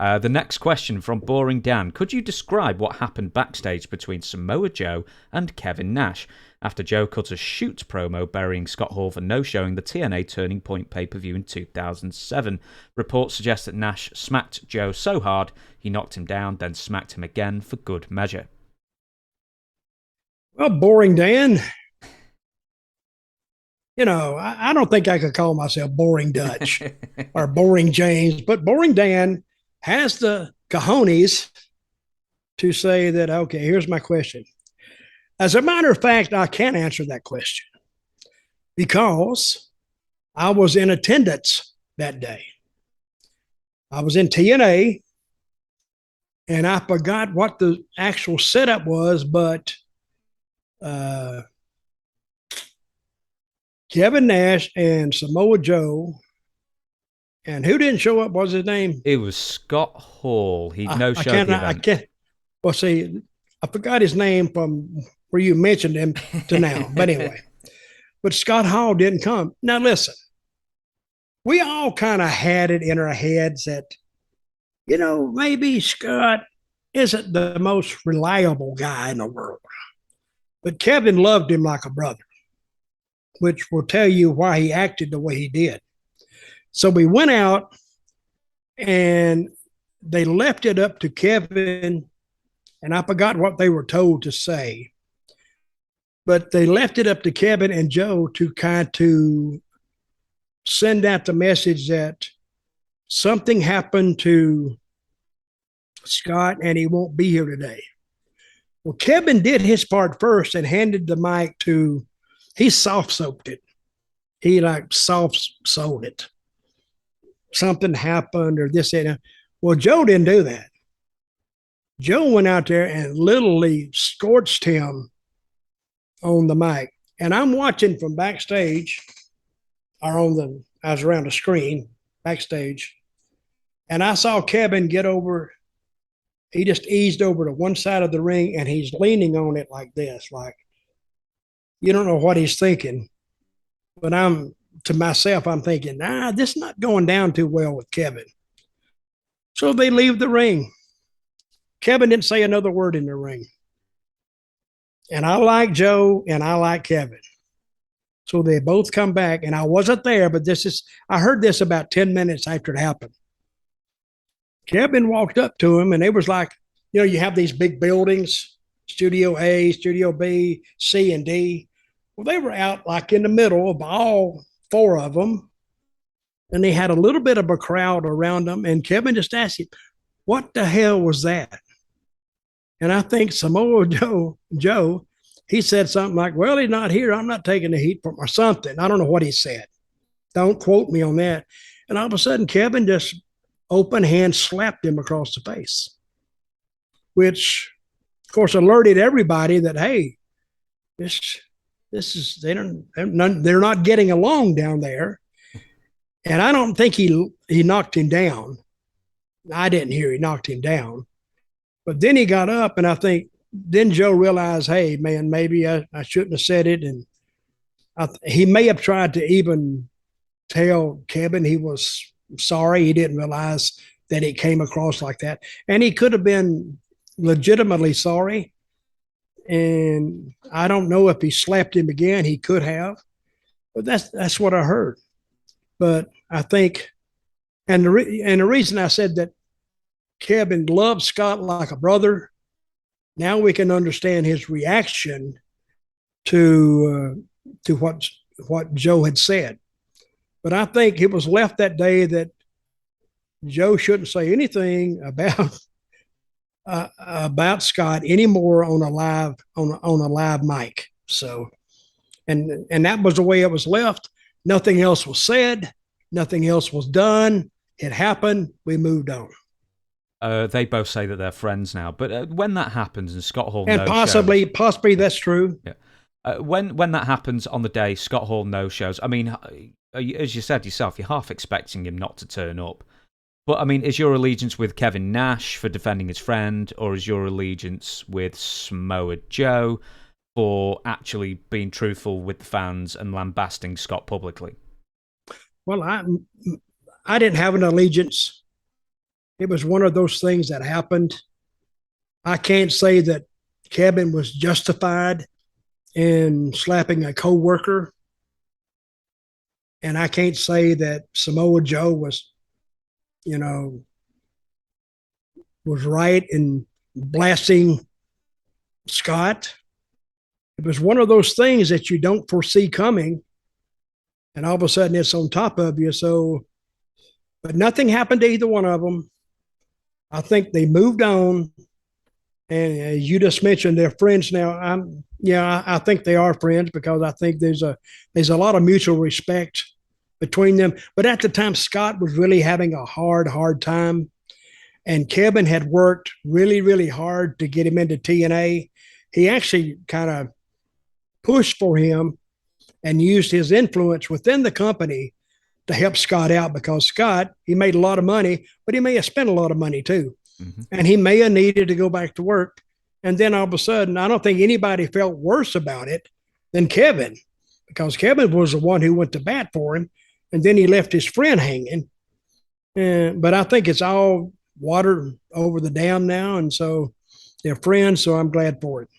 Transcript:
The next question from Boring Dan. Could you describe what happened backstage between Samoa Joe and Kevin Nash after Joe cut a shoot promo burying Scott Hall for no-showing the TNA Turning Point pay-per-view in 2007? Reports suggest that Nash smacked Joe so hard he knocked him down, then smacked him again for good measure. Well, Boring Dan, I don't think I could call myself Boring Dutch or Boring James, but Boring Dan has the cojones to say that, okay, here's my question. As a matter of fact, I can't answer that question because I was in attendance that day. I was in TNA and I forgot what the actual setup was, but Kevin Nash and Samoa Joe. And who didn't show up? What was his name? It was Scott Hall. He no-showed the event. I can't. Well, see, I forgot his name from where you mentioned him to now. But anyway, but Scott Hall didn't come. Now, listen, we all kind of had it in our heads that, maybe Scott isn't the most reliable guy in the world. But Kevin loved him like a brother, which will tell you why he acted the way he did. So we went out and they left it up to Kevin, and I forgot what they were told to say, but they left it up to Kevin and Joe to send out the message that something happened to Scott and he won't be here today. Well, Kevin did his part first and handed the mic to, he soft soaked it. He soft sold it. Something happened or this and that. Well, Joe didn't do that. Joe went out there and literally scorched him on the mic. And I'm watching from backstage or I was around the screen backstage. And I saw Kevin get over, he just eased over to one side of the ring and he's leaning on it like this, like, you don't know what he's thinking. But to myself, I'm thinking, this is not going down too well with Kevin. So they leave the ring. Kevin didn't say another word in the ring. And I like Joe and I like Kevin. So they both come back, and I wasn't there, but I heard this about 10 minutes after it happened. Kevin walked up to him, and it was like, you have these big buildings, Studio A, Studio B, C, and D. Well, they were out like in the middle of all four of them, and they had a little bit of a crowd around them. And Kevin just asked him, "What the hell was that?" And I think Samoa Joe, he said something like, "Well, he's not here. I'm not taking the heat from," or something. I don't know what he said. Don't quote me on that. And all of a sudden, Kevin just open hand slapped him across the face, which, of course, alerted everybody that, hey, this is they're not getting along down there. And I don't think he knocked him down. I didn't hear he knocked him down. But then he got up, and I think then Joe realized, hey, man, maybe I shouldn't have said it. And he may have tried to even tell Kevin he was sorry. He didn't realize that it came across like that. And he could have been legitimately sorry. And I don't know if he slapped him again. He could have. But that's what I heard. But I think, and the reason I said that Kevin loved Scott like a brother, now we can understand his reaction to what Joe had said. But I think it was left that day that Joe shouldn't say anything about Scott anymore on a live mic. So, and that was the way it was left. Nothing else was said. Nothing else was done. It happened. We moved on. They both say that they're friends now, but when that happens and Scott Hall and possibly that's true. Yeah. When that happens on the day Scott Hall no shows, I mean, as you said yourself, you're half expecting him not to turn up. But I mean, is your allegiance with Kevin Nash for defending his friend, or is your allegiance with Samoa Joe for actually being truthful with the fans and lambasting Scott publicly? Well, I didn't have an allegiance It was one of those things that happened. I can't say that Kevin was justified in slapping a coworker, and I can't say that Samoa Joe was, you know, was right in blasting Scott. It was one of those things that you don't foresee coming, and all of a sudden it's on top of you. So, but nothing happened to either one of them. I think they moved on, and you just mentioned they're friends now. I think they are friends because I think there's a lot of mutual respect between them. But at the time, Scott was really having a hard time, and Kevin had worked really, really hard to get him into TNA. He actually kind of pushed for him and used his influence within the company to help Scott out, because Scott, he made a lot of money, but he may have spent a lot of money too. Mm-hmm. And he may have needed to go back to work. And then all of a sudden, I don't think anybody felt worse about it than Kevin, because Kevin was the one who went to bat for him. And then he left his friend hanging. But I think it's all water over the dam now. And so they're friends. So I'm glad for it.